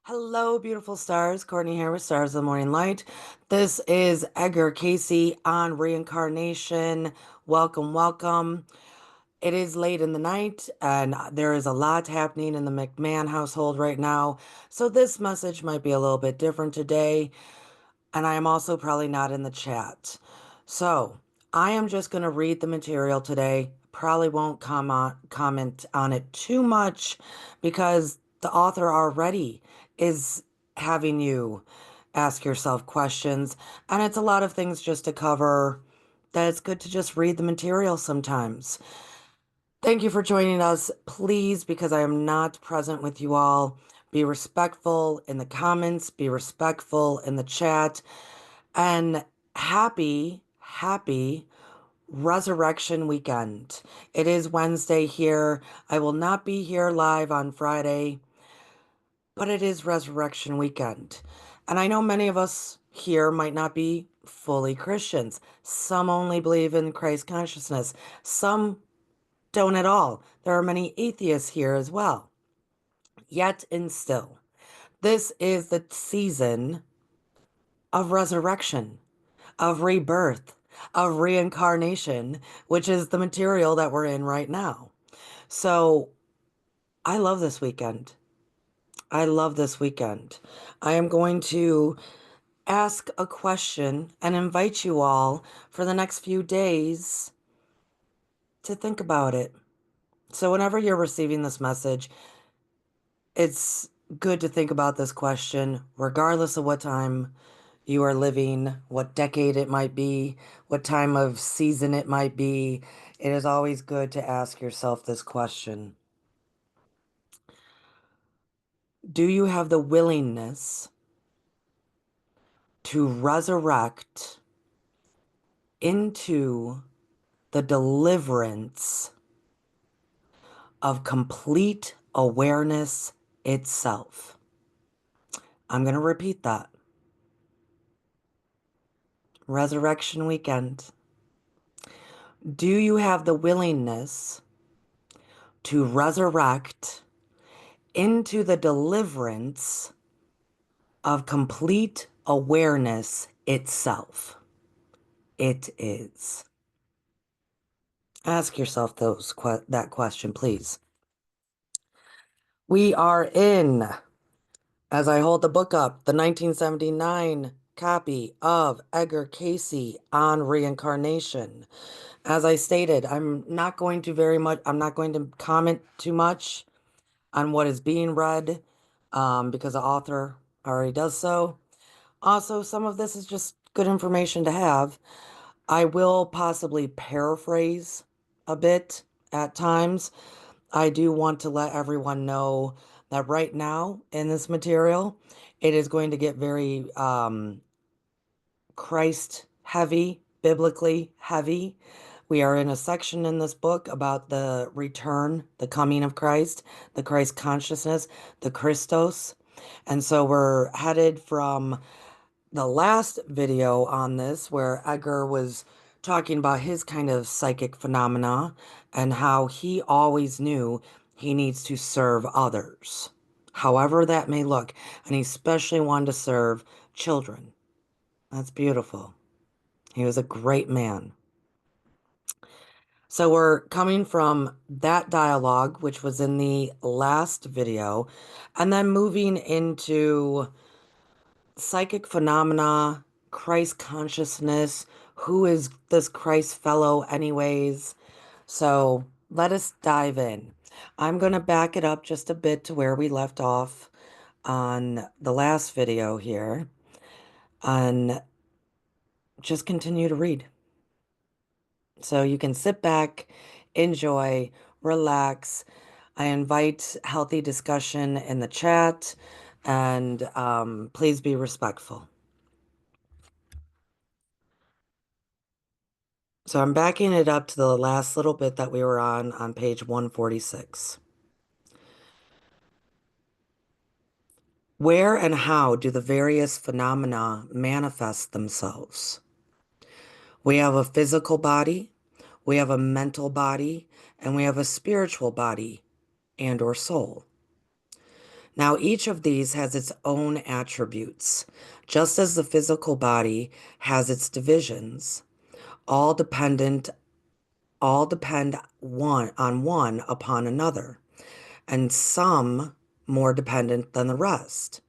Hello, beautiful stars. Courtney here with Stars of the Morning Light. This is Edgar Cayce on Reincarnation. Welcome, welcome. It is late in the night, and there is a lot happening in the McMahon household right now. So this message might be a little bit different today, and I am also probably not in the chat. So I am just going to read the material today. Probably won't comment on it too much because the author already is having you ask yourself questions, and it's a lot of things just to cover that it's good to just read the material sometimes. Thank you for joining us. Please, because I am not present with you all, be respectful in the comments, be respectful in the chat, and happy Resurrection Weekend. It is Wednesday here. I will not be here live on Friday, but it is Resurrection Weekend. And I know many of us here might not be fully Christians. Some only believe in Christ consciousness. Some don't at all. There are many atheists here as well. Yet and still, this is the season of resurrection, of rebirth, of reincarnation, which is the material that we're in right now. So I love this weekend. I love this weekend. I am going to ask a question and invite you all for the next few days to think about it. So whenever you're receiving this message, it's good to think about this question, regardless of what time you are living, what decade it might be, what time of season it might be. It is always good to ask yourself this question. Do you have the willingness to resurrect into the deliverance of complete awareness itself? I'm going to repeat that. Resurrection Weekend. Do you have the willingness to resurrect into the deliverance of complete awareness itself? It is. Ask yourself that question, please. We are in, as I hold the book up, the 1979 copy of Edgar Cayce on Reincarnation. As I stated, I'm not going to comment too much on what is being read, because the author already does so. Also, some of this is just good information to have. I will possibly paraphrase a bit at times. I do want to let everyone know that right now in this material, it is going to get very Christ heavy, biblically heavy. We are in a section in this book about the return, the coming of Christ, the Christ consciousness, the Christos. And so we're headed from the last video on this where Edgar was talking about his kind of psychic phenomena and how he always knew he needs to serve others, however that may look. And he especially wanted to serve children. That's beautiful. He was a great man. So we're coming from that dialogue, which was in the last video, and then moving into psychic phenomena, Christ consciousness. Who is this Christ fellow, anyways? So let us dive in. I'm going to back it up just a bit to where we left off on the last video here, and just continue to read. So you can sit back, enjoy, relax. I invite healthy discussion in the chat, and please be respectful. So I'm backing it up to the last little bit that we were on page 146. Where and how do the various phenomena manifest themselves? We have a physical body, we have a mental body, and we have a spiritual body and or soul. Now, each of these has its own attributes, just as the physical body has its divisions, all dependent, all depend one upon another, and some more dependent than the rest.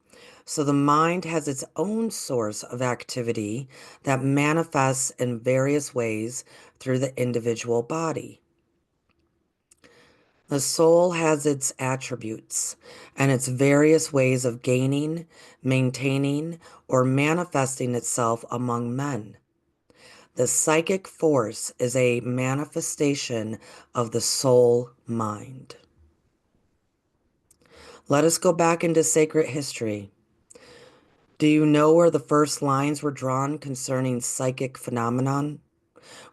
So the mind has its own source of activity that manifests in various ways through the individual body. The soul has its attributes and its various ways of gaining, maintaining, or manifesting itself among men. The psychic force is a manifestation of the soul mind. Let us go back into sacred history. Do you know where the first lines were drawn concerning psychic phenomenon?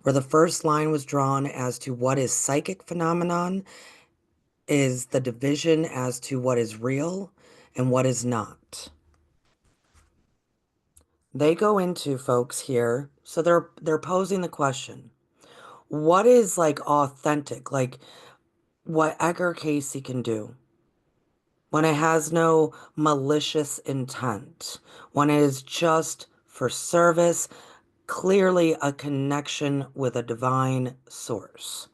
Where the first line was drawn as to what is psychic phenomenon is the division as to what is real and what is not. They go into folks here, so they're posing the question. What is like authentic, like what Edgar Cayce can do when it has no malicious intent, when it is just for service, clearly a connection with a divine source.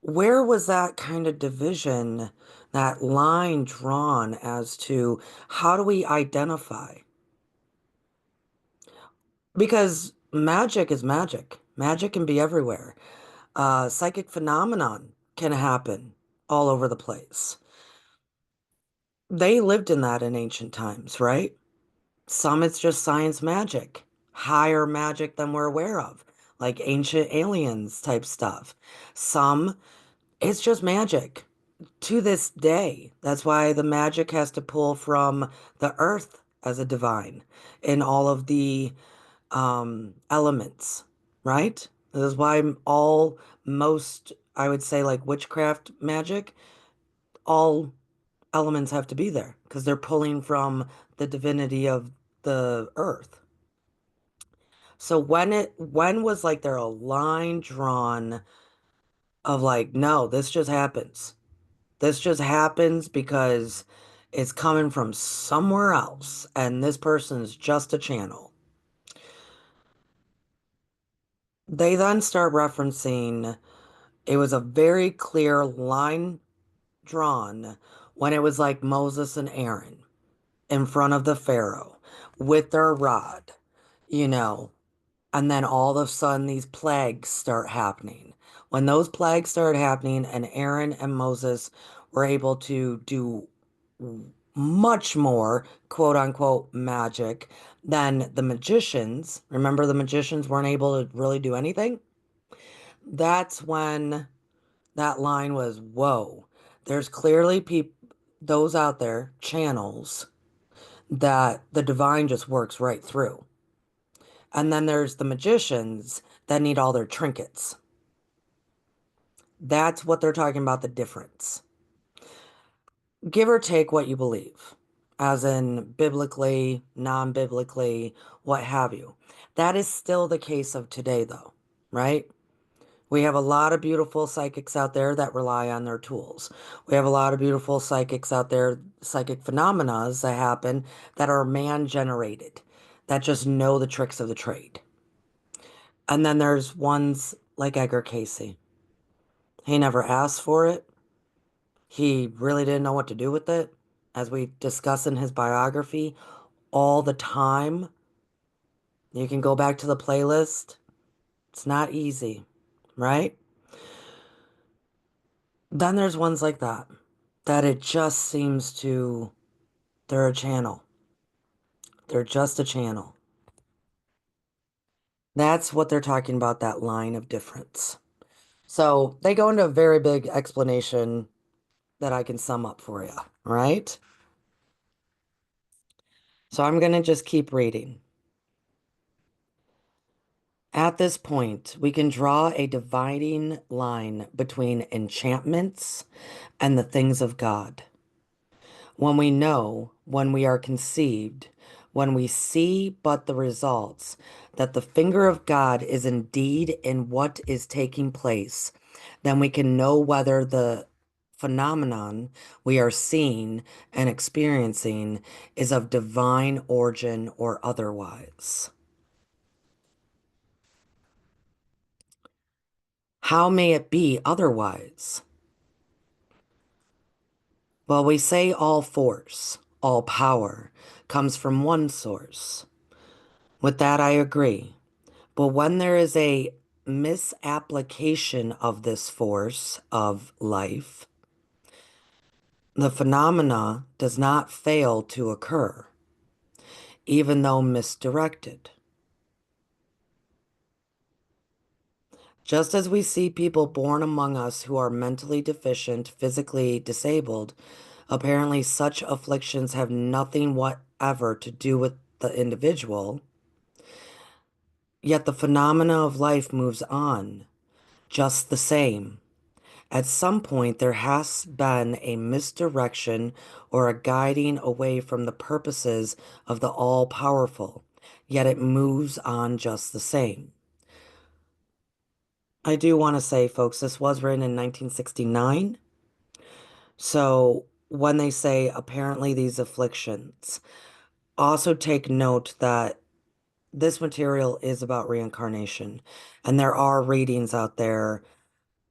Where was that kind of division, that line drawn as to how do we identify? Because magic is magic. Magic can be everywhere. Psychic phenomenon can happen all over the place. They lived in that in ancient times, right? Some it's just science magic, higher magic than we're aware of, like ancient aliens type stuff. Some it's just magic to this day. That's why the magic has to pull from the earth as a divine in all of the elements, right? This is why most, I would say, like witchcraft magic, all elements have to be there because they're pulling from the divinity of the earth. So when was like there a line drawn of like, no, this just happens. This just happens because it's coming from somewhere else and this person's just a channel. They then start referencing it was a very clear line drawn when it was like Moses and Aaron in front of the Pharaoh with their rod, you know, and then all of a sudden these plagues start happening. When those plagues started happening and Aaron and Moses were able to do much more quote unquote magic than the magicians, remember the magicians weren't able to really do anything? That's when that line was, whoa, there's clearly people, those out there, channels that the divine just works right through. And then there's the magicians that need all their trinkets. That's what they're talking about, the difference. Give or take what you believe, as in biblically, non-biblically, what have you. That is still the case of today, though, right? We have a lot of beautiful psychics out there that rely on their tools. We have a lot of beautiful psychics out there, psychic phenomena that happen that are man-generated, that just know the tricks of the trade. And then there's ones like Edgar Cayce. He never asked for it. He really didn't know what to do with it. As we discuss in his biography all the time, you can go back to the playlist. It's not easy, right? Then there's ones like that, that it just seems to, they're a channel. They're just a channel. That's what they're talking about, that line of difference. So they go into a very big explanation that I can sum up for you, right? So I'm going to just keep reading. At this point, we can draw a dividing line between enchantments and the things of God. When we know, when we are conceived, when we see but the results, that the finger of God is indeed in what is taking place, then we can know whether the phenomenon we are seeing and experiencing is of divine origin or otherwise. How may it be otherwise? Well, we say all force, all power comes from one source. With that, I agree. But when there is a misapplication of this force of life, the phenomena does not fail to occur, even though misdirected. Just as we see people born among us who are mentally deficient, physically disabled, apparently such afflictions have nothing whatever to do with the individual, yet the phenomena of life moves on just the same. At some point, there has been a misdirection or a guiding away from the purposes of the all-powerful, yet it moves on just the same. I do want to say, folks, this was written in 1969. So when they say apparently these afflictions, also take note that this material is about reincarnation. And there are readings out there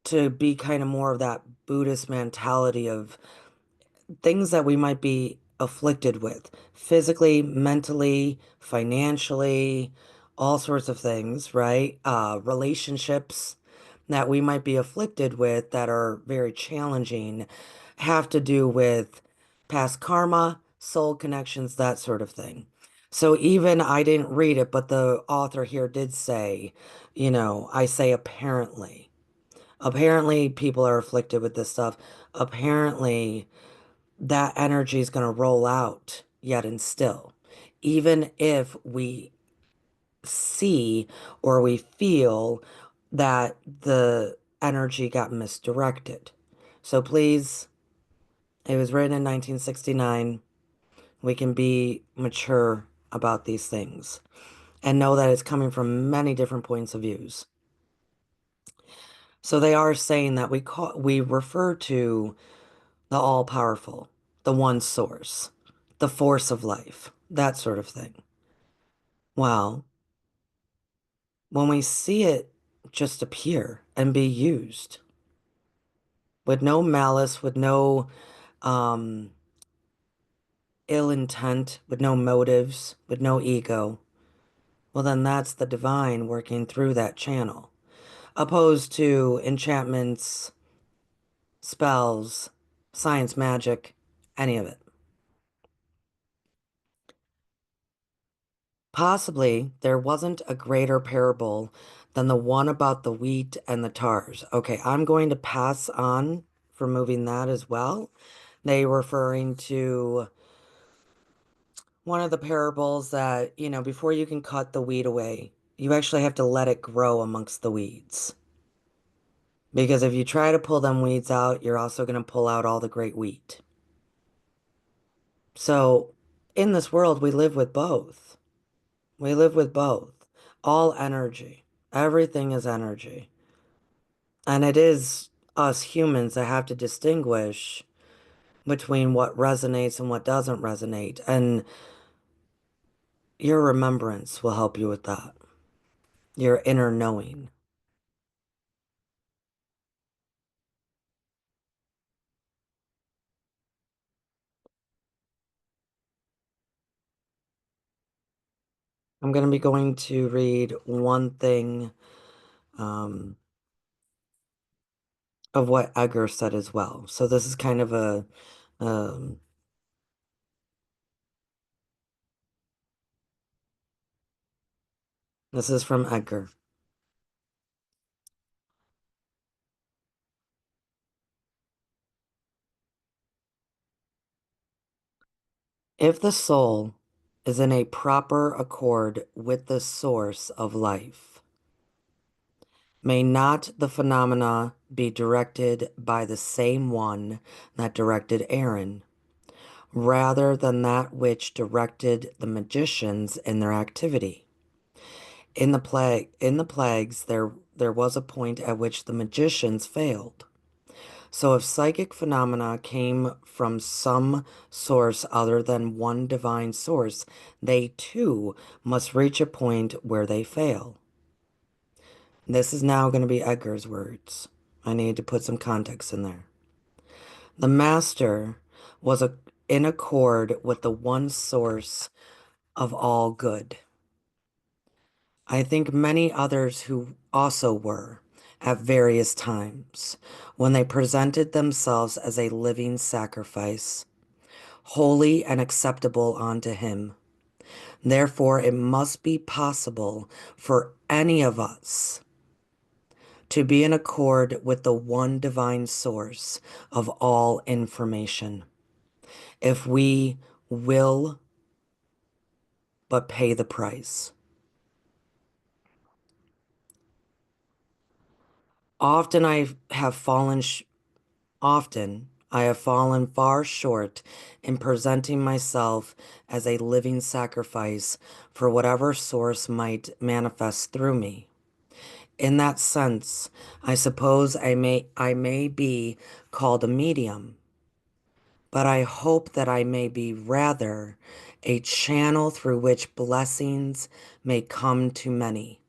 to be kind of more of that Buddhist mentality of things that we might be afflicted with physically, mentally, financially, all sorts of things, right? Relationships that we might be afflicted with that are very challenging have to do with past karma, soul connections, that sort of thing. So even I didn't read it, but the author here did say, I say apparently. Apparently people are afflicted with this stuff. Apparently that energy is going to roll out yet and still. Even if we see or we feel that the energy got misdirected. So please, it was written in 1969. We can be mature about these things and know that it's coming from many different points of views. So they are saying that we refer to the all-powerful, the one source, the force of life, that sort of thing. Well, when we see it just appear and be used with no malice, with no um, ill intent, with no motives, with no ego, well, then that's the divine working through that channel, opposed to enchantments, spells, science, magic, any of it. Possibly there wasn't a greater parable than the one about the wheat and the tares. Okay, I'm going to pass on for moving that as well. They referring to one of the parables that, before you can cut the wheat away, you actually have to let it grow amongst the weeds. Because if you try to pull them weeds out, you're also going to pull out all the great wheat. So in this world, we live with both. We live with both. All energy. Everything is energy. And it is us humans that have to distinguish between what resonates and what doesn't resonate. And your remembrance will help you with that. Your inner knowing. I'm going to be going to read one thing um, of what Edgar said as well. So this is kind of um, this is from Edgar. If the soul is in a proper accord with the source of life, may not the phenomena be directed by the same one that directed Aaron, rather than that which directed the magicians in their activity? In the plagues, there was a point at which the magicians failed. So if psychic phenomena came from some source other than one divine source, they too must reach a point where they fail. This is now going to be Edgar's words. I need to put some context in there. The master was in accord with the one source of all good. I think many others who also were at various times when they presented themselves as a living sacrifice, holy and acceptable unto him. Therefore, it must be possible for any of us to be in accord with the one divine source of all information, if we will but pay the price. Often I have fallen Often I have fallen far short in presenting myself as a living sacrifice for whatever source might manifest through me. In that sense, I suppose I may be called a medium, but I hope that I may be rather a channel through which blessings may come to many,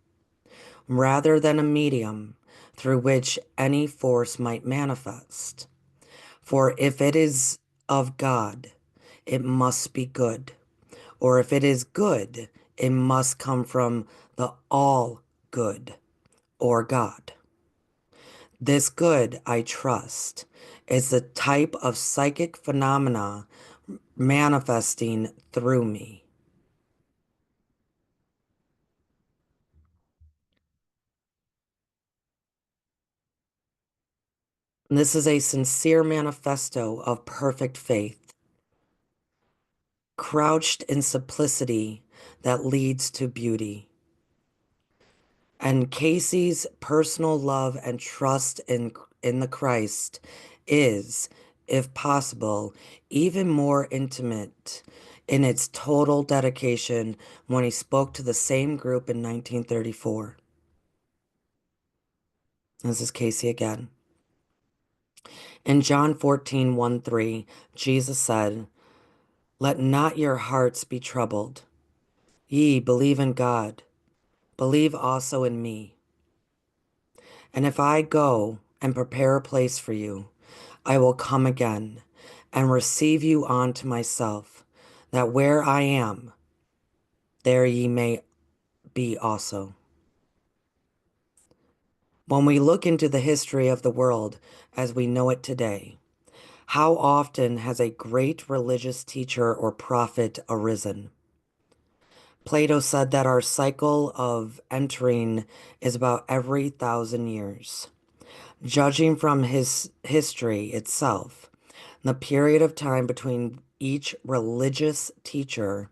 rather than a medium through which any force might manifest. For if it is of God, it must be good. Or if it is good, it must come from the all good, or God. This good, I trust, is the type of psychic phenomena manifesting through me. This is a sincere manifesto of perfect faith, crouched in simplicity that leads to beauty. And Cayce's personal love and trust in the Christ is, if possible, even more intimate in its total dedication when he spoke to the same group in 1934. This is Cayce again. In John 14:1-3, Jesus said, "Let not your hearts be troubled. Ye believe in God, believe also in me. And if I go and prepare a place for you, I will come again and receive you unto myself, that where I am, there ye may be also." When we look into the history of the world as we know it today, how often has a great religious teacher or prophet arisen? Plato said that our cycle of entering is about every 1,000 years. Judging from his history itself, the period of time between each religious teacher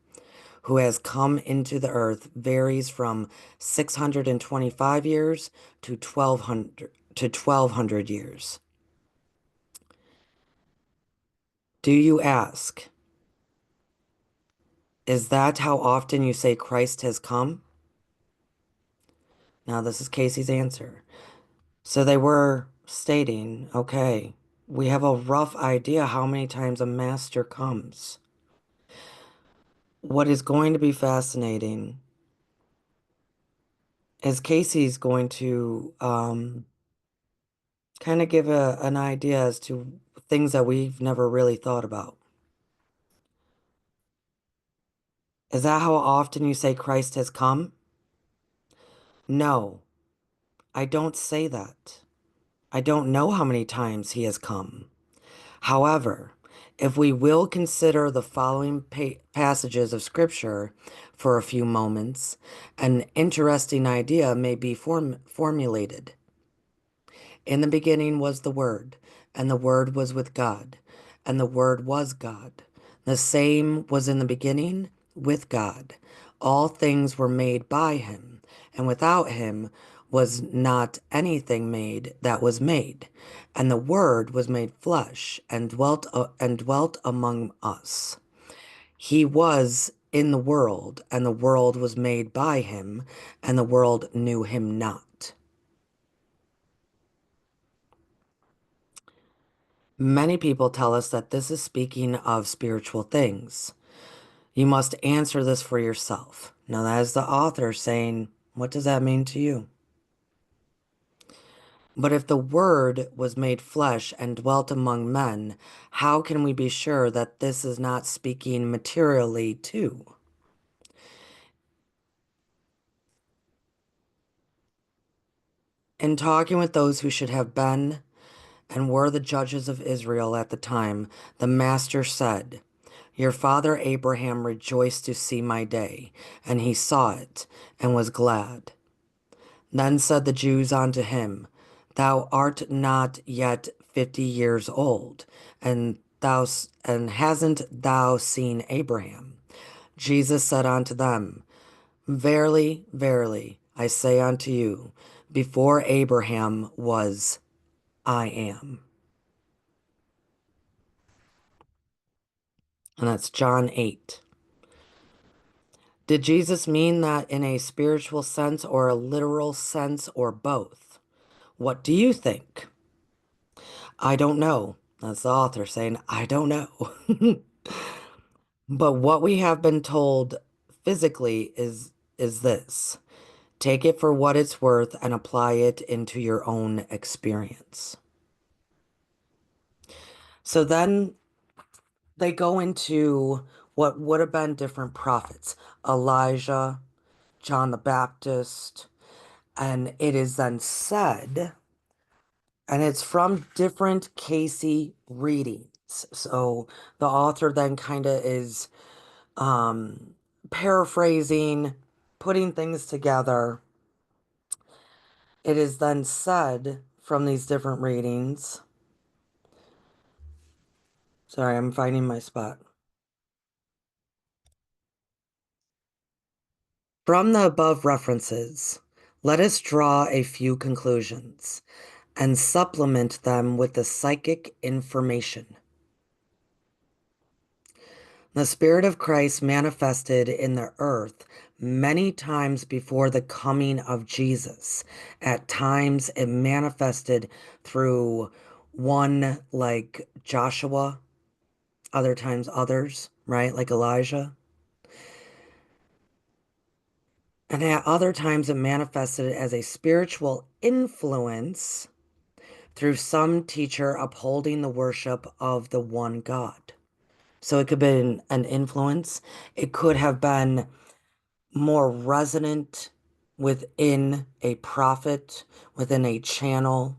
who has come into the earth varies from 625 years to 1200 years. Do you ask, is that how often you say Christ has come? Now, this is Cayce's answer. So they were stating, okay, we have a rough idea how many times a master comes. What is going to be fascinating is Cayce's going to kind of give an idea as to things that we've never really thought about. Is that how often you say Christ has come? No, I don't say that. I don't know how many times he has come. However, if we will consider the following passages of Scripture for a few moments, an interesting idea may be formulated. In the beginning was the Word, and the Word was with God, and the Word was God. The same was in the beginning with God. All things were made by him, and without him was not anything made that was made. And the Word was made flesh and dwelt among us. He was in the world, and the world was made by him, and the world knew him not. Many people tell us that this is speaking of spiritual things. You must answer this for yourself. Now, that is the author saying, what does that mean to you? But if the Word was made flesh and dwelt among men, how can we be sure that this is not speaking materially too? In talking with those who should have been and were the judges of Israel at the time, the Master said, your father Abraham rejoiced to see my day, and he saw it and was glad. Then said the Jews unto him, thou art not yet 50 years old, and hasn't thou seen Abraham? Jesus said unto them, verily, verily, I say unto you, before Abraham was, I am. And that's John 8. Did Jesus mean that in a spiritual sense or a literal sense or both? What do you think? I don't know. That's the author saying, I don't know. But what we have been told physically is this. Take it for what it's worth and apply it into your own experience. So then they go into what would have been different prophets, Elijah, John the Baptist, and it is then said, and it's from different Cayce readings. So the author then kind of is um, paraphrasing, putting things together. It is then said from these different readings. Sorry, I'm finding my spot. From the above references, let us draw a few conclusions and supplement them with the psychic information. The Spirit of Christ manifested in the earth many times before the coming of Jesus. At times, it manifested through one like Joshua, other times others, right? Like Elijah. And at other times, it manifested as a spiritual influence through some teacher upholding the worship of the one God. So it could have been an influence. It could have been more resonant within a prophet, within a channel,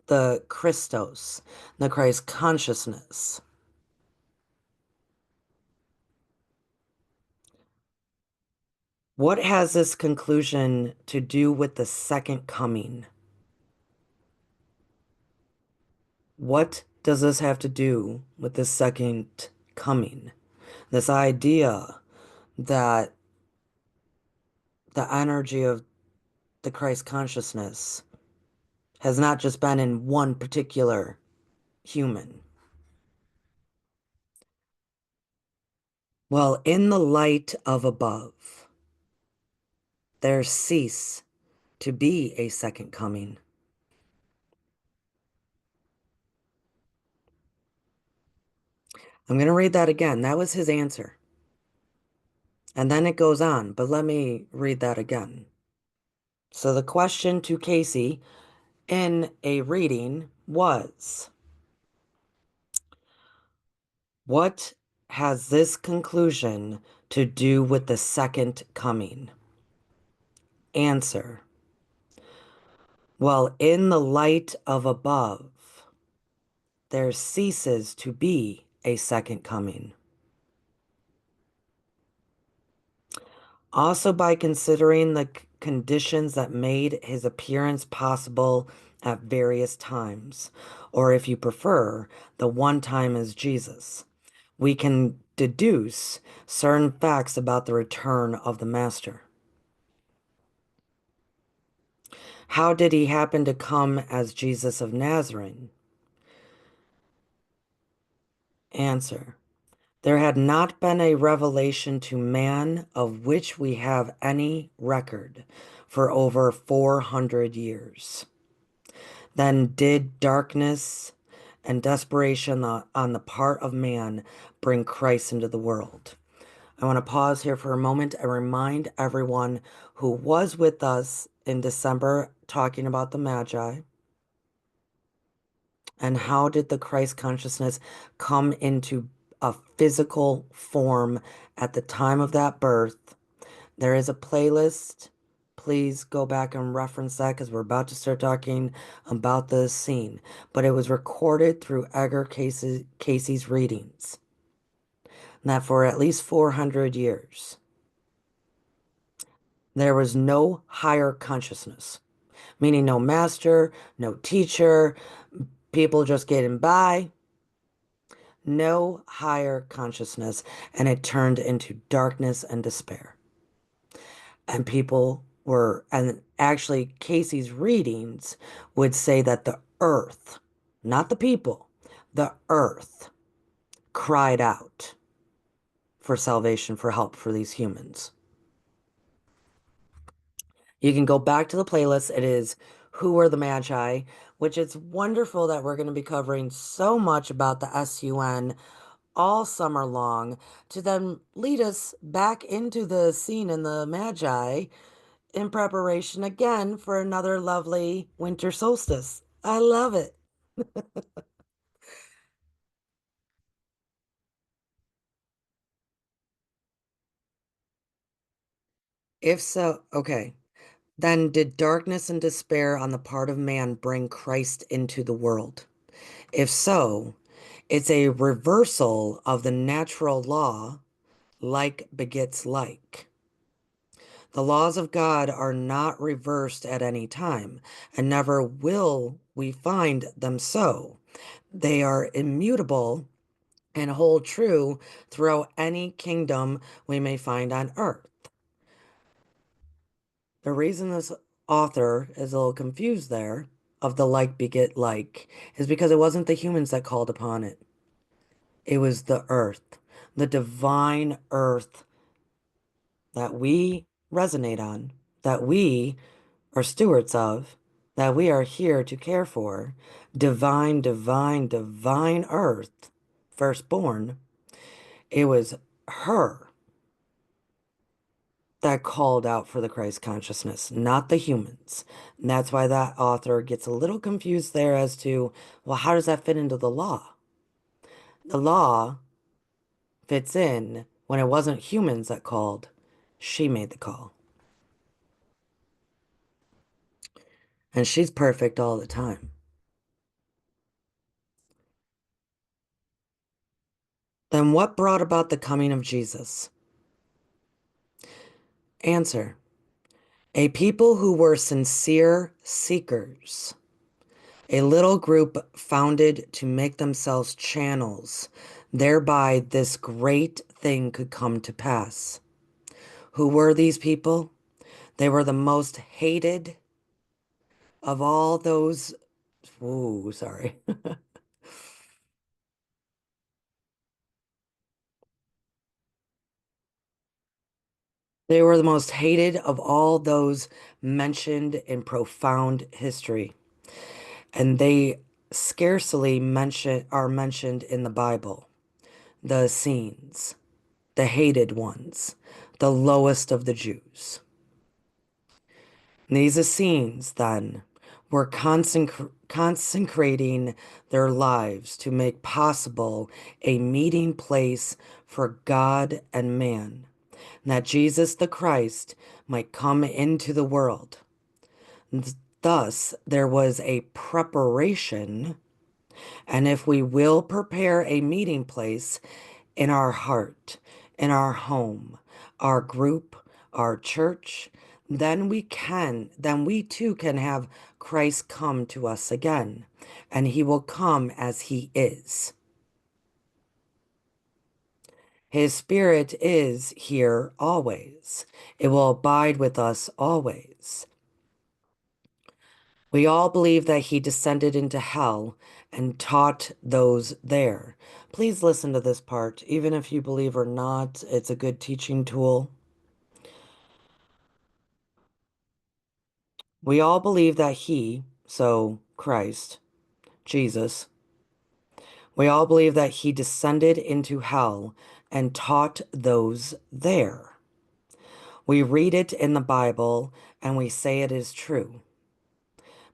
the Christos, the Christ consciousness. What has this conclusion to do with the second coming? What does this have to do with the second coming? This idea that the energy of the Christ consciousness has not just been in one particular human. Well, in the light of above, there cease to be a second coming. I'm going to read that again. That was his answer. And then it goes on, but let me read that again. So the question to Cayce in a reading was, what has this conclusion to do with the second coming? Answer. Well, in the light of above, there ceases to be a second coming. Also, by considering the conditions that made his appearance possible at various times, or if you prefer, the one time as Jesus, we can deduce certain facts about the return of the Master. How did he happen to come as Jesus of Nazareth? Answer. There had not been a revelation to man of which we have any record for over 400 years. Then did darkness and desperation on the part of man bring Christ into the world. I want to pause here for a moment and remind everyone who was with us in December talking about the Magi and how did the Christ consciousness come into a physical form at the time of that birth. There is a playlist. Please go back and reference that because we're about to start talking about the scene. But it was recorded through Cayce's readings. And that for at least 400 years, there was no higher consciousness, meaning no master, no teacher, people just getting by, no higher consciousness. And it turned into darkness and despair. And people were, and actually Cayce's readings would say that the earth, not the people, the earth cried out for salvation, for help for these humans. You can go back to the playlist. It is Who Were the Magi, which it's wonderful that we're going to be covering so much about the SUN all summer long to then lead us back into the scene in the Magi in preparation again for another lovely winter solstice. I love it. If so, okay. Then did darkness and despair on the part of man bring Christ into the world? If so, it's a reversal of the natural law, like begets like. The laws of God are not reversed at any time, and never will we find them so. They are immutable and hold true throughout any kingdom we may find on earth. The reason this author is a little confused there of the like beget like is because it wasn't the humans that called upon it. It was the earth, the divine earth that we resonate on, that we are stewards of, that we are here to care for. Divine, divine, divine earth, firstborn. It was her that called out for the Christ consciousness, not the humans. And that's why that author gets a little confused there as to, well, how does that fit into the law? The law fits in when it wasn't humans that called, she made the call. And she's perfect all the time. Then what brought about the coming of Jesus? Answer. A people who were sincere seekers. A little group founded to make themselves channels. Thereby, this great thing could come to pass. Who were these people? They were the most hated of all those. Ooh, sorry. They were the most hated of all those mentioned in profound history, and they scarcely are mentioned in the Bible. The Essenes, the hated ones, the lowest of the Jews. These Essenes, then, were consecrating their lives to make possible a meeting place for God and man, and that Jesus the Christ might come into the world. Thus, there was a preparation, and if we will prepare a meeting place in our heart, in our home, our group, our church, then we too can have Christ come to us again, and he will come as he is. His spirit is here always. It will abide with us always. We all believe that he descended into hell and taught those there. Please listen to this part. Even if you believe or not, it's a good teaching tool. We all believe that he, so Christ, Jesus, we all believe that he descended into hell and taught those there. We read it in the Bible and we say it is true,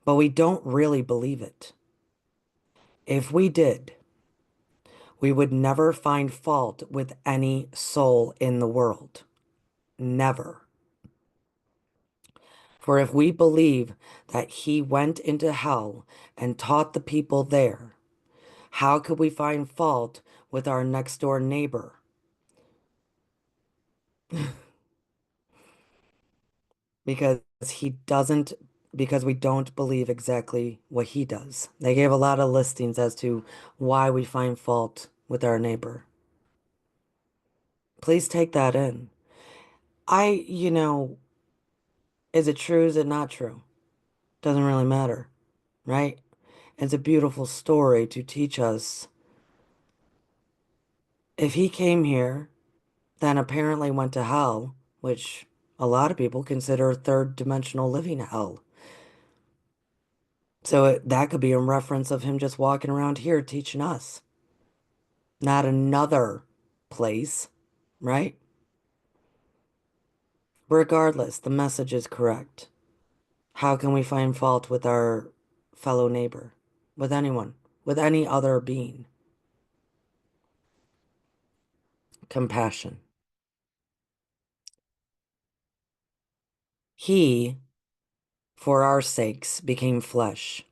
but we don't really believe it. If we did, we would never find fault with any soul in the world. Never. For if we believe that he went into hell and taught the people there, how could we find fault with our next door neighbor? Because he doesn't, because we don't believe exactly what he does. They gave a lot of listings as to why we find fault with our neighbor. Please take that in. Is it true? Is it not true? Doesn't really matter, right? It's a beautiful story to teach us. If he came here, then apparently went to hell, which a lot of people consider third dimensional living hell. So that could be in reference of him just walking around here teaching us, not another place, right? Regardless, the message is correct. How can we find fault with our fellow neighbor, with anyone, with any other being? Compassion. He, for our sakes, became flesh.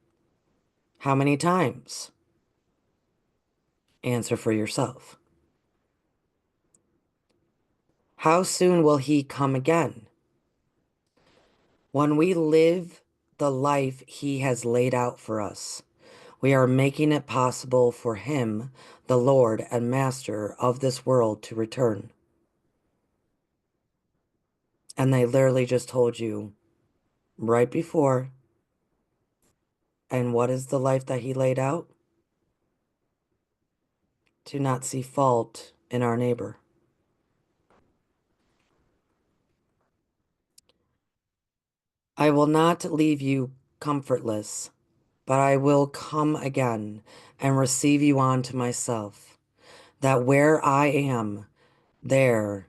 How many times? Answer for yourself. How soon will he come again? When we live the life he has laid out for us, we are making it possible for him, the Lord and Master of this world, to return. And they literally just told you right before. And what is the life that he laid out? To not see fault in our neighbor. I will not leave you comfortless, but I will come again and receive you unto myself, that where I am, there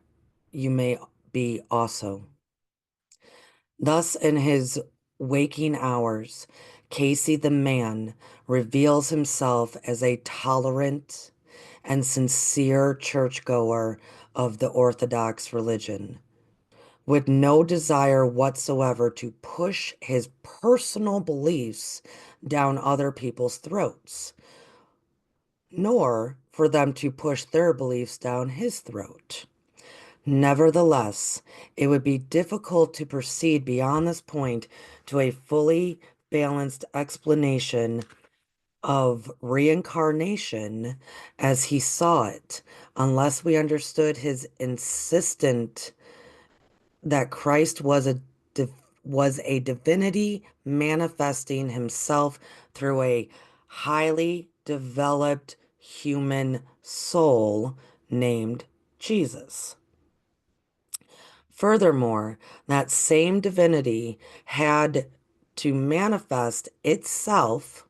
you may be also. Thus, in his waking hours, Cayce the man reveals himself as a tolerant and sincere churchgoer of the Orthodox religion, with no desire whatsoever to push his personal beliefs down other people's throats, nor for them to push their beliefs down his throat. Nevertheless, it would be difficult to proceed beyond this point to a fully balanced explanation of reincarnation as he saw it, unless we understood his insistent that Christ was a divinity manifesting himself through a highly developed human soul named Jesus. Furthermore, that same divinity had to manifest itself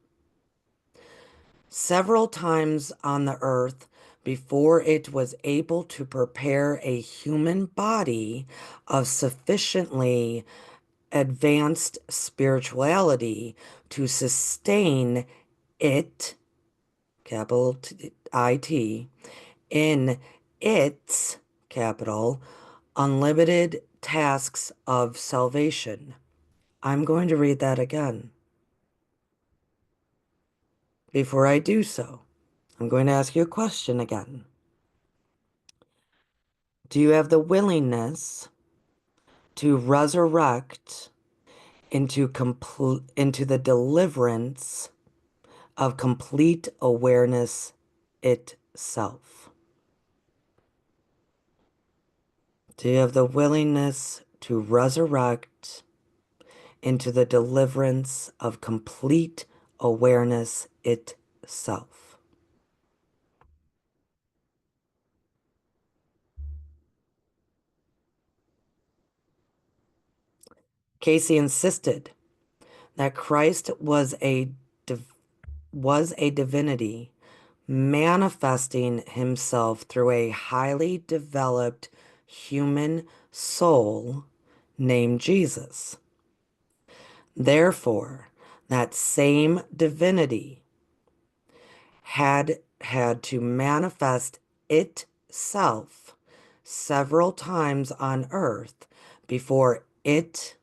several times on the earth before it was able to prepare a human body of sufficiently advanced spirituality to sustain it, capital IT, in its, capital, unlimited tasks of salvation. I'm going to read that again. Before I do so, I'm going to ask you a question again. Do you have the willingness to resurrect into the deliverance of complete awareness itself? Do you have the willingness to resurrect into the deliverance of complete awareness itself? Cayce insisted that Christ was a was a divinity manifesting himself through a highly developed human soul named Jesus. Therefore, that same divinity had to manifest itself several times on earth before it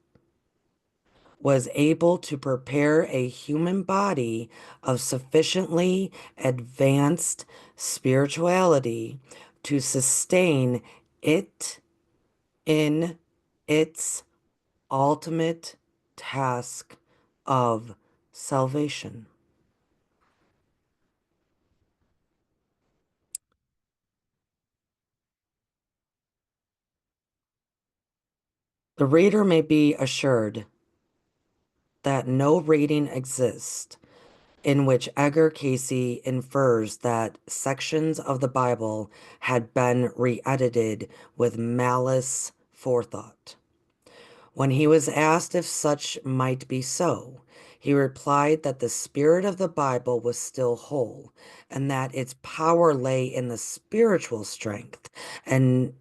was able to prepare a human body of sufficiently advanced spirituality to sustain it in its ultimate task of salvation. The reader may be assured that no reading exists in which Edgar Cayce infers that sections of the Bible had been re-edited with malice forethought. When he was asked if such might be so, he replied that the spirit of the Bible was still whole, and that its power lay in the spiritual strength and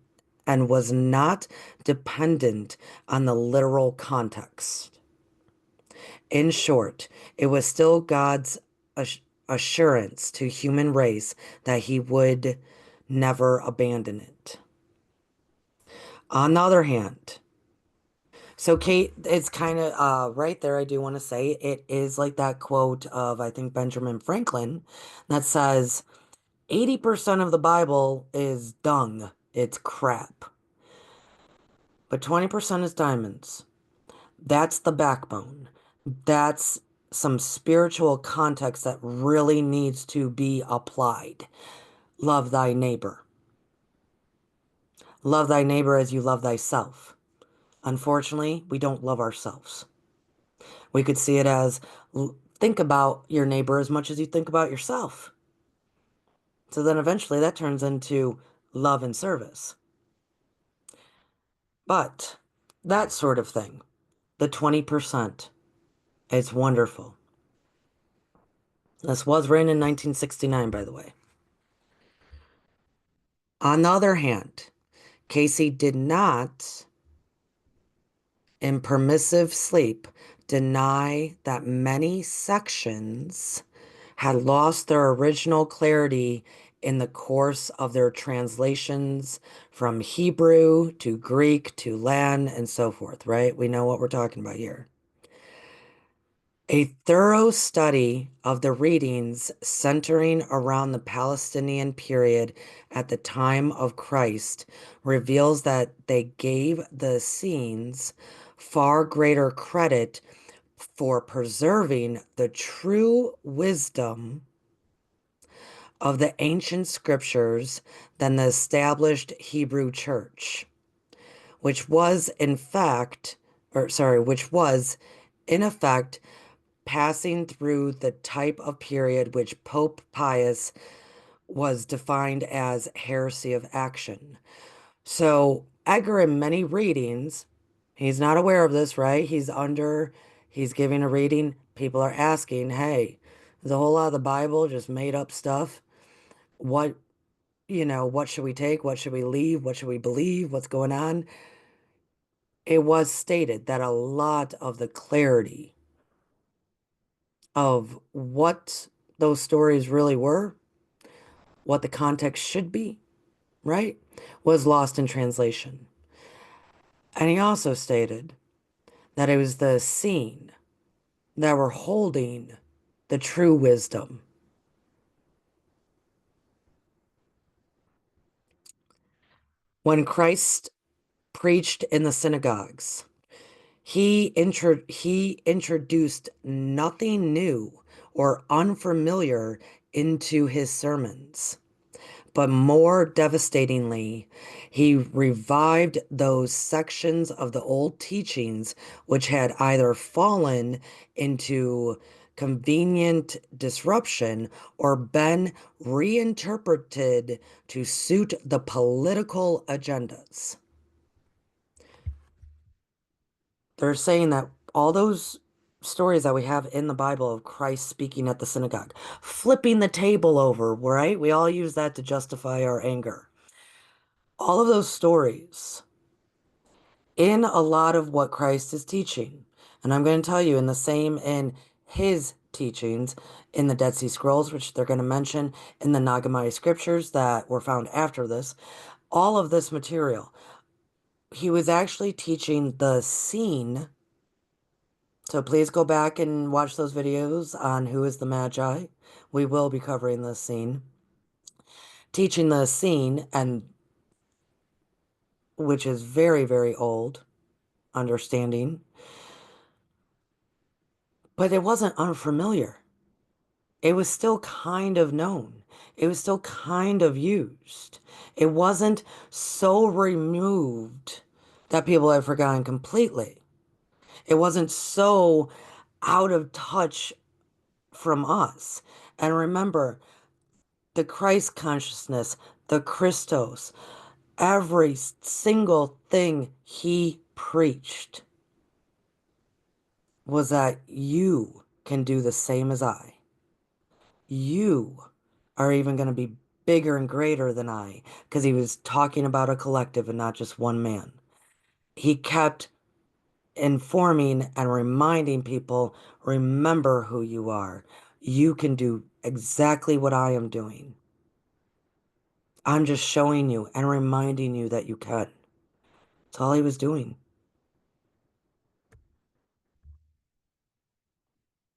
and was not dependent on the literal context. In short, it was still God's assurance to human race that he would never abandon it. On the other hand, so Kate, it's kind of right there. I do want to say it is like that quote of I think Benjamin Franklin that says 80% of the Bible is dung. It's crap. But 20% is diamonds. That's the backbone. That's some spiritual context that really needs to be applied. Love thy neighbor. Love thy neighbor as you love thyself. Unfortunately, we don't love ourselves. We could see it as think about your neighbor as much as you think about yourself. So then eventually that turns into love and service. But that sort of thing, the 20%, it's wonderful. This was written in 1969, by the way. On the other hand, Cayce did not, in permissive sleep, deny that many sections had lost their original clarity in the course of their translations from Hebrew to Greek to Latin and so forth, right? We know what we're talking about here. A thorough study of the readings centering around the Palestinian period at the time of Christ reveals that they gave the Essenes far greater credit for preserving the true wisdom of the ancient scriptures than the established Hebrew church, which was in fact, which was in effect passing through the type of period which Pope Pius was defined as heresy of action. So Edgar, in many readings, he's not aware of this, right? He's giving a reading. People are asking, hey, is a whole lot of the Bible just made up stuff? What, what should we take? What should we leave? What should we believe? What's going on? It was stated that a lot of the clarity of what those stories really were, what the context should be, right, was lost in translation. And he also stated that it was the scene that were holding the true wisdom. When Christ preached in the synagogues, he introduced nothing new or unfamiliar into his sermons. But more devastatingly, he revived those sections of the old teachings which had either fallen into convenient disruption or been reinterpreted to suit the political agendas. They're saying that all those stories that we have in the Bible of Christ speaking at the synagogue, flipping the table over, right? We all use that to justify our anger. All of those stories in a lot of what Christ is teaching. And I'm going to tell you in the same in his teachings in the Dead Sea Scrolls, which they're going to mention in the Nag Hammadi scriptures that were found after this, all of this material. He was actually teaching the scene. So please go back and watch those videos on Who is the Magi. We will be covering this scene. Teaching the scene, and which is very, very old understanding, but it wasn't unfamiliar. It was still kind of known. It was still kind of used. It wasn't so removed that people had forgotten completely. It wasn't so out of touch from us. And remember, the Christ consciousness, the Christos, every single thing he preached was that you can do the same as I. You are even going to be bigger and greater than I, because he was talking about a collective and not just one man. He kept informing and reminding people, remember who you are. You can do exactly what I am doing. I'm just showing you and reminding you that you can. That's all he was doing.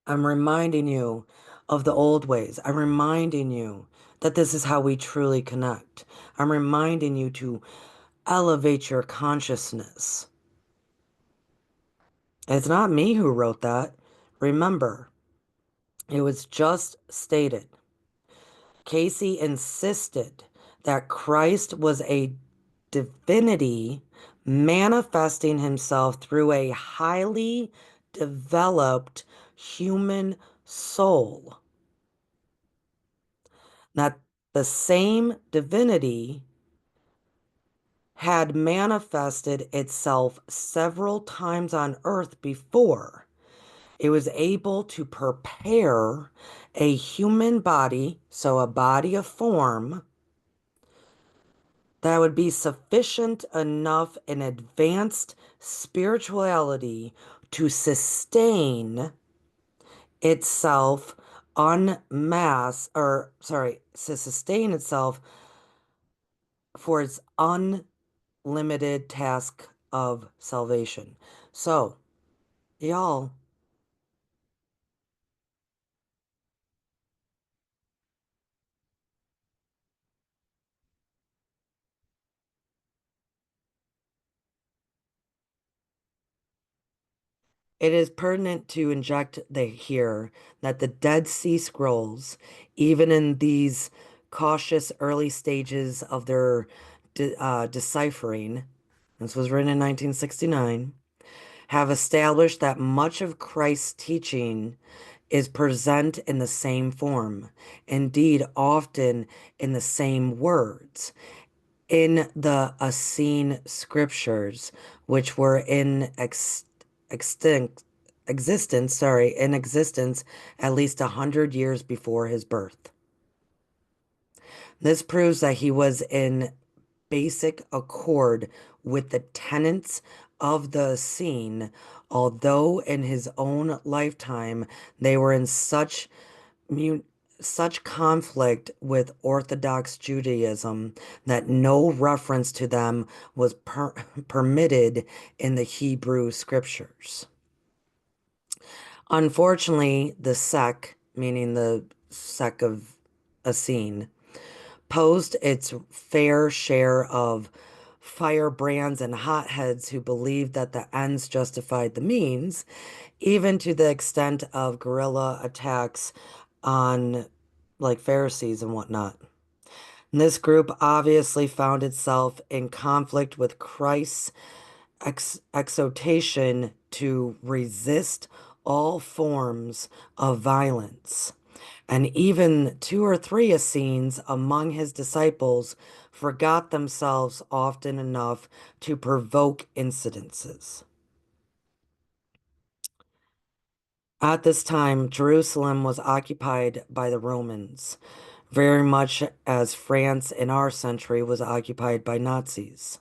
I'm reminding you of the old ways. I'm reminding you that this is how we truly connect. I'm reminding you to elevate your consciousness. It's not me who wrote that. Remember, it was just stated. Cayce insisted that Christ was a divinity manifesting himself through a highly developed human soul. That the same divinity had manifested itself several times on earth before. It was able to prepare a human body, so a body of form, that would be sufficient enough in advanced spirituality to sustain itself to sustain itself for its unlimited task of salvation. So, y'all, it is pertinent to inject here that the Dead Sea Scrolls, even in these cautious early stages of their deciphering, this was written in 1969, have established that much of Christ's teaching is present in the same form, indeed, often in the same words, in the Essene scriptures, which were in extinct in existence at least 100 years before his birth. This proves that he was in basic accord with the tenets of the scene, although in his own lifetime they were in mu such conflict with Orthodox Judaism that no reference to them was permitted in the Hebrew scriptures. Unfortunately, the sect, meaning the sect of Essene, posed its fair share of firebrands and hotheads who believed that the ends justified the means, even to the extent of guerrilla attacks on like Pharisees and whatnot. And this group obviously found itself in conflict with Christ's exhortation to resist all forms of violence. And even two or three Essenes among his disciples forgot themselves often enough to provoke incidences. At this time, Jerusalem was occupied by the Romans, very much as France in our century was occupied by Nazis.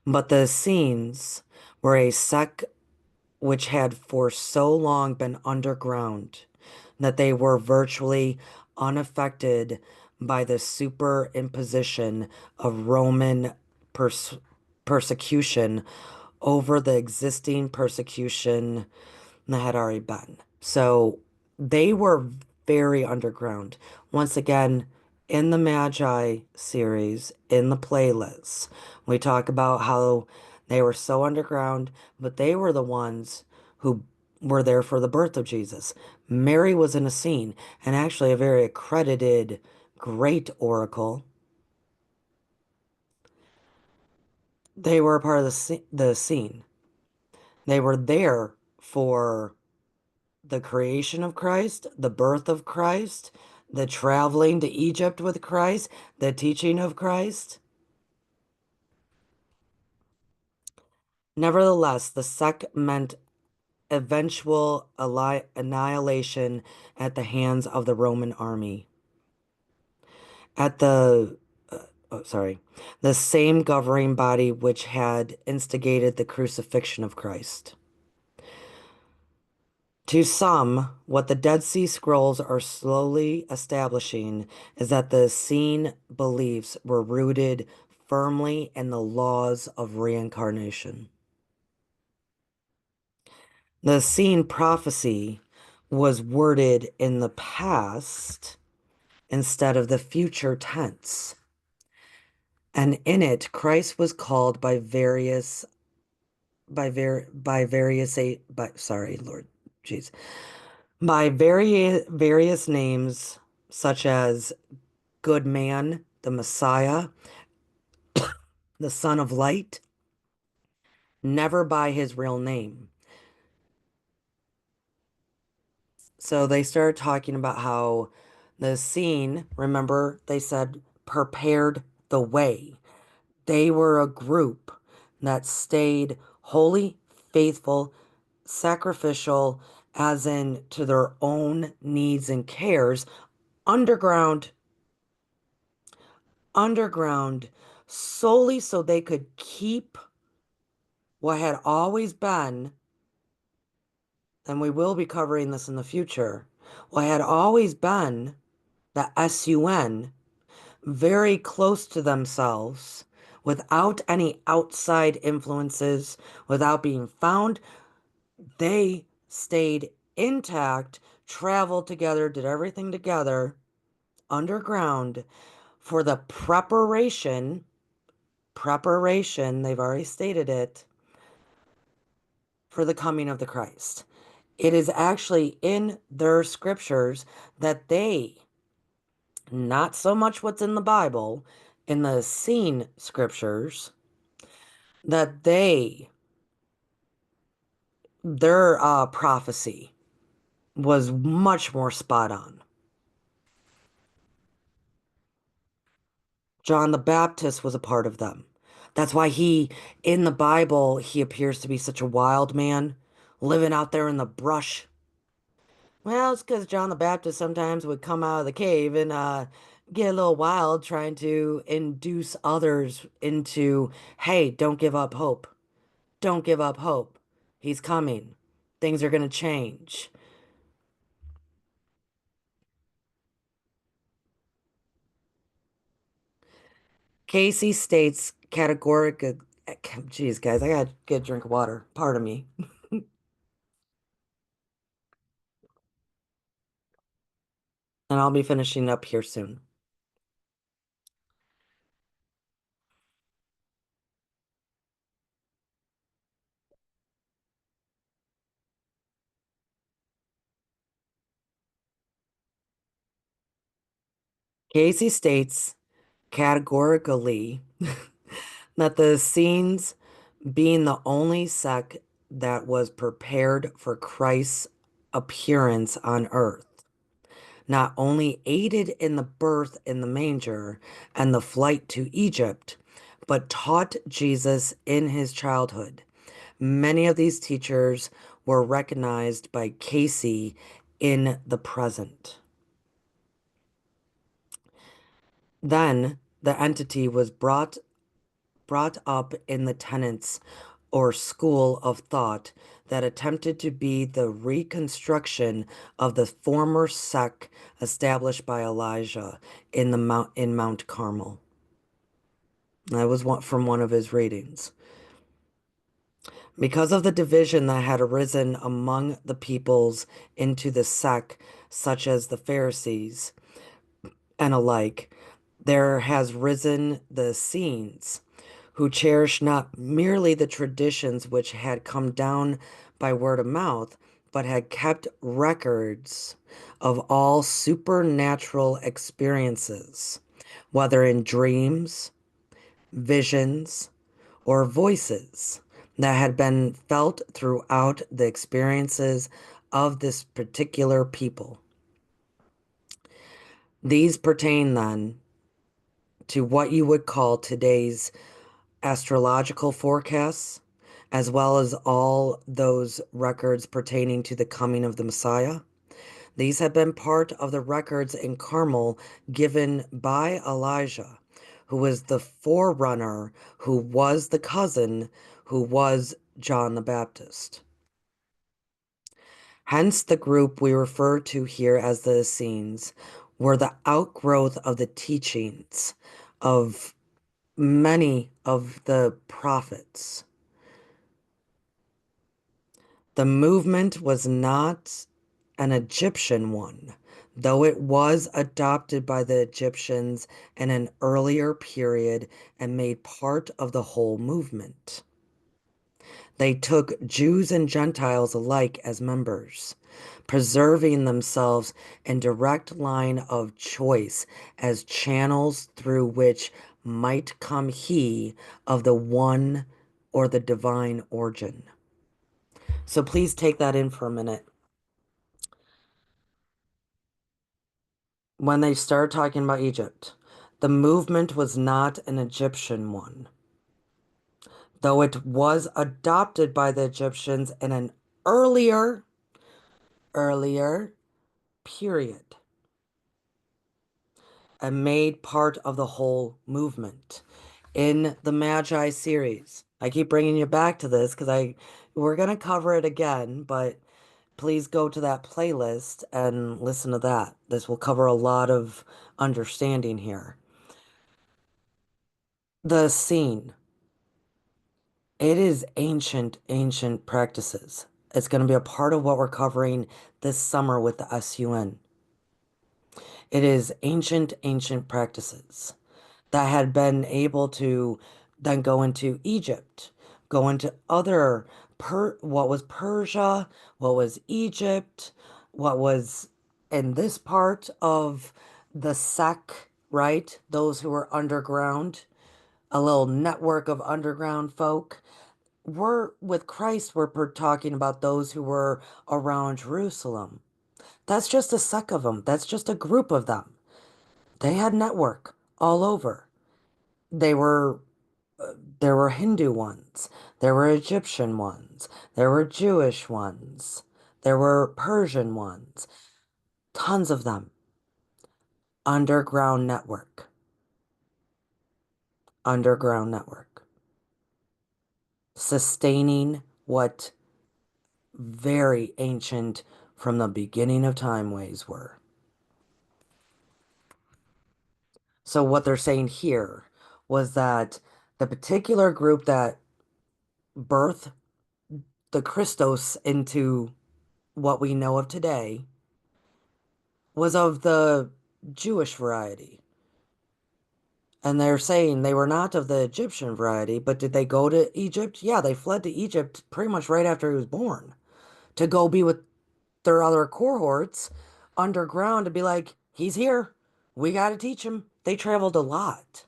But the Essenes were a sect which had for so long been underground that they were virtually unaffected by the superimposition of Roman pers persecution over the existing persecution that had already been. So they were very underground. Once again, in the Magi series, in the playlist, we talk about how they were so underground, but they were the ones who were there for the birth of Jesus. Mary was in a scene, and actually a very accredited, great oracle. They were a part of the scene. They were there for the creation of Christ, the birth of Christ, the traveling to Egypt with Christ, the teaching of Christ. Nevertheless, the sect meant eventual annihilation at the hands of the Roman army. At oh, sorry, the same governing body which had instigated the crucifixion of Christ. To some, what the Dead Sea Scrolls are slowly establishing is that the Essene beliefs were rooted firmly in the laws of reincarnation. The Essene prophecy was worded in the past instead of the future tense. And in it, Christ was called by various, by various, by, sorry, Lord, jeez, by various names such as Good Man, the Messiah, the Son of Light, never by his real name. So they started talking about how the scene, remember, they said prepared the way. They were a group that stayed holy, faithful, sacrificial, as in to their own needs and cares, underground, underground, solely so they could keep what had always been, and we will be covering this in the future, what had always been the SUN very close to themselves without any outside influences, without being found. They stayed intact, traveled together, did everything together underground for the preparation, they've already stated it, for the coming of the Christ. It is actually in their scriptures that they, not so much what's in the Bible, in the seen scriptures, that their prophecy was much more spot on. John the Baptist was a part of them. That's why in the Bible, he appears to be such a wild man, living out there in the brush. Well, it's because John the Baptist sometimes would come out of the cave and get a little wild, trying to induce others into, hey, don't give up hope. Don't give up hope. He's coming. Things are going to change. Cayce states categorically, geez, guys, I got to get a drink of water. Pardon me. And I'll be finishing up here soon. Cayce states categorically that the scenes being the only sect that was prepared for Christ's appearance on earth, not only aided in the birth in the manger and the flight to Egypt, but taught Jesus in his childhood. Many of these teachers were recognized by Cayce in the present. Then the entity was brought up in the tenets or school of thought that attempted to be the reconstruction of the former sect established by Elijah in Mount Carmel. That was from one of his readings. Because of the division that had arisen among the peoples into the sect, such as the Pharisees and alike, there has risen the Essenes, who cherish not merely the traditions which had come down by word of mouth, but had kept records of all supernatural experiences, whether in dreams, visions, or voices that had been felt throughout the experiences of this particular people. These pertain then to what you would call today's astrological forecasts, as well as all those records pertaining to the coming of the Messiah. These have been part of the records in Carmel given by Elijah, who was the forerunner, who was the cousin, who was John the Baptist. Hence, the group we refer to here as the Essenes were the outgrowth of the teachings of many of the prophets. The movement was not an Egyptian one, though it was adopted by the Egyptians in an earlier period and made part of the whole movement. They took Jews and Gentiles alike as members, preserving themselves in direct line of choice as channels through which might come he of the one or the divine origin. So please take that in for a minute. When they started talking about Egypt, the movement was not an Egyptian one, though it was adopted by the Egyptians in an earlier period and made part of the whole movement. In the Magi series, I keep bringing you back to this because we're going to cover it again, but please go to that playlist and listen to that. This will cover a lot of understanding here. The scene. It is ancient practices. It's going to be a part of what we're covering this summer with the SUN. It is ancient practices that had been able to then go into Egypt, go into other what was Persia, what was Egypt, what was in this part of the sect, right? Those who were underground, a little network of underground folk. We're with Christ, we're talking about those who were around Jerusalem. That's just a sect of them. That's just a group of them. They had network all over. They were there were Hindu ones, there were Egyptian ones, there were Jewish ones, there were Persian ones, tons of them. Underground network. Underground network. Sustaining what very ancient from the beginning of time ways were. So what they're saying here was that the particular group that birthed the Christos into what we know of today was of the Jewish variety. And they're saying they were not of the Egyptian variety, but did they go to Egypt? Yeah, they fled to Egypt pretty much right after he was born to go be with their other cohorts underground to be like, he's here. We got to teach him. They traveled a lot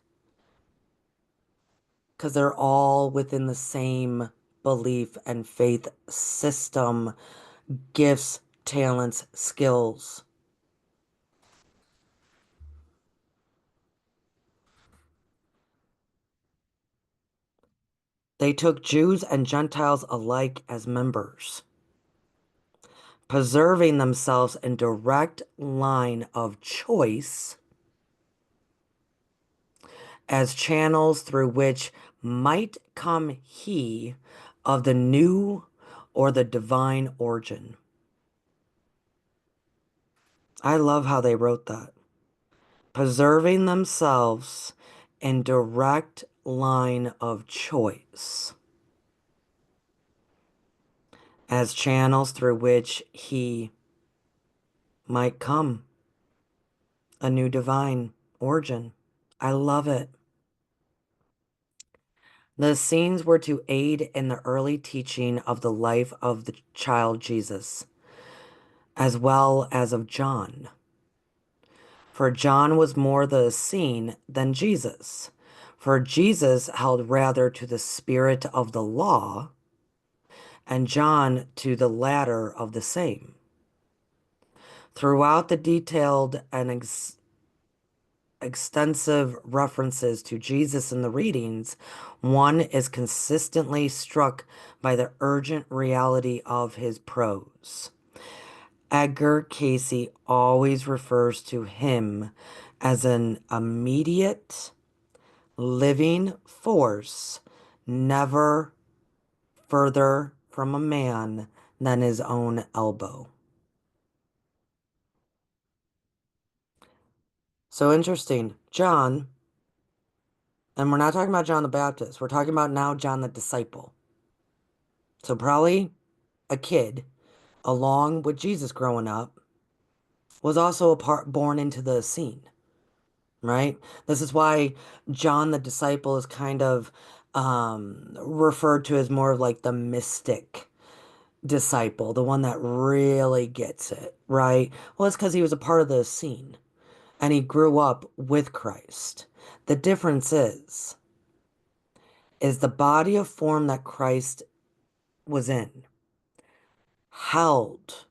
because they're all within the same belief and faith system, gifts, talents, skills. They took Jews and Gentiles alike as members. preserving themselves in direct line of choice as channels through which might come he of the new or the divine origin. I love how they wrote that. Preserving themselves in direct line of choice as channels through which he might come, a new divine origin. I love it. The scenes were to aid in the early teaching of the life of the child Jesus, as well as of John. For John was more the Essene than Jesus. For Jesus held rather to the spirit of the law, and John to the latter of the same. Throughout the detailed and extensive references to Jesus in the readings, one is consistently struck by the urgent reality of his prose. Edgar Cayce always refers to him as an immediate, living force, never further from a man than his own elbow. So interesting. John, and we're not talking about John the Baptist, we're talking about now John the disciple. So probably a kid, along with Jesus growing up, was also a part born into the scene, right? This is why John the disciple is kind of referred to as more of like the mystic disciple, the one that really gets it, right? Well, it's because he was a part of the scene and he grew up with Christ. The difference is the body of form that Christ was in held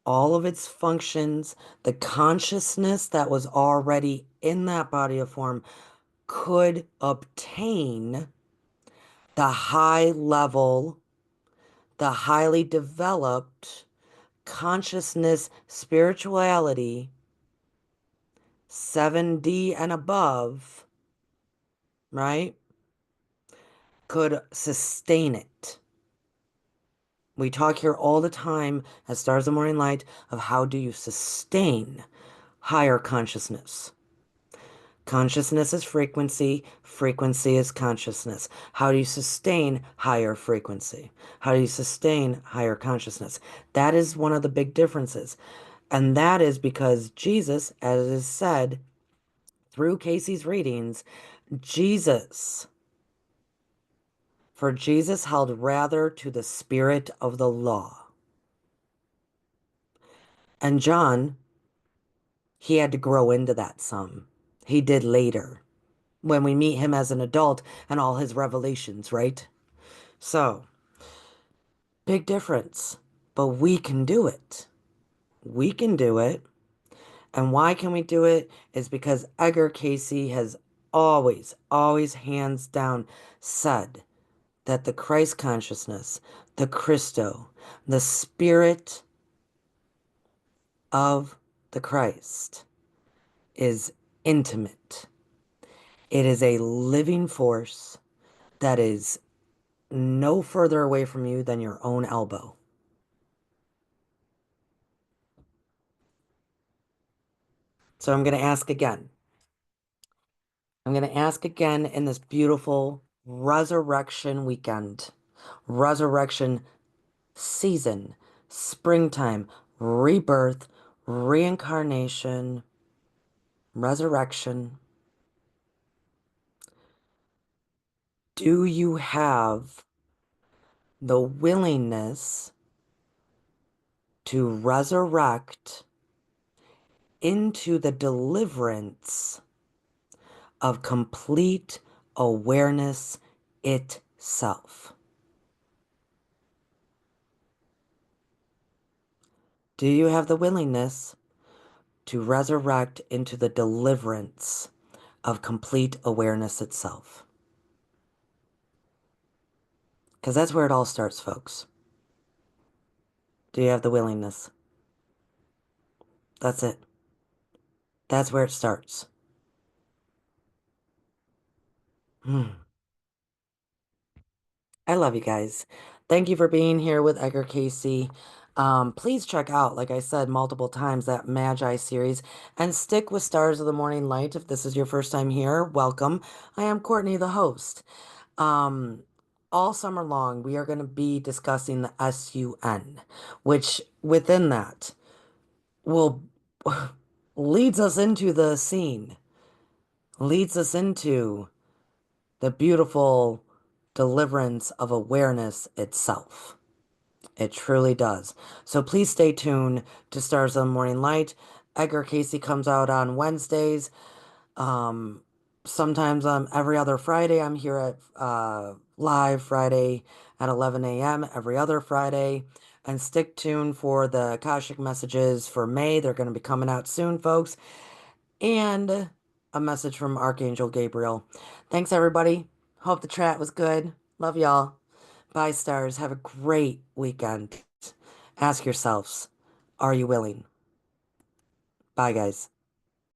all of its functions, the consciousness that was already in that body of form could obtain the high level, the highly developed consciousness, spirituality, 7D and above, right? Could sustain it. We talk here all the time at Stars of the Morning Light of how do you sustain higher consciousness. Consciousness is frequency, frequency is consciousness. How do you sustain higher frequency? How do you sustain higher consciousness? That is one of the big differences. And that is because Jesus, as is said through Cayce's readings, Jesus, for Jesus held rather to the spirit of the law. And John, he had to grow into that some. He did later when we meet him as an adult and all his revelations, right? So, big difference. But we can do it. We can do it. And why can we do it? Is because Edgar Cayce has always, always hands down said that the Christ consciousness, the Christo, the spirit of the Christ is intimate. It is a living force that is no further away from you than your own elbow. So I'm going to ask again. I'm going to ask again in this beautiful resurrection weekend, resurrection season, springtime, rebirth, reincarnation, resurrection. Do you have the willingness to resurrect into the deliverance of complete awareness itself? Do you have the willingness to resurrect into the deliverance of complete awareness itself? Because that's where it all starts, folks. Do you have the willingness? That's it. That's where it starts. Hmm. I love you guys. Thank you for being here with Edgar Cayce. Please check out, like I said multiple times, that Magi series and stick with Stars of the Morning Light. If this is your first time here, welcome. I am Courtney, the host. Um, all summer long, we are going to be discussing the SUN, which within that will leads us into the scene, leads us into the beautiful deliverance of awareness itself. It truly does. So please stay tuned to Stars of the Morning Light. Edgar Cayce comes out on Wednesdays. Um, Sometimes every other Friday. I'm here at live Friday at 11 a.m. every other Friday. And stick tuned for the Akashic messages for May. They're going to be coming out soon, folks. And a message from Archangel Gabriel. Thanks, everybody. Hope the chat was good. Love y'all. Bye, stars. Have a great weekend. Ask yourselves, are you willing? Bye, guys.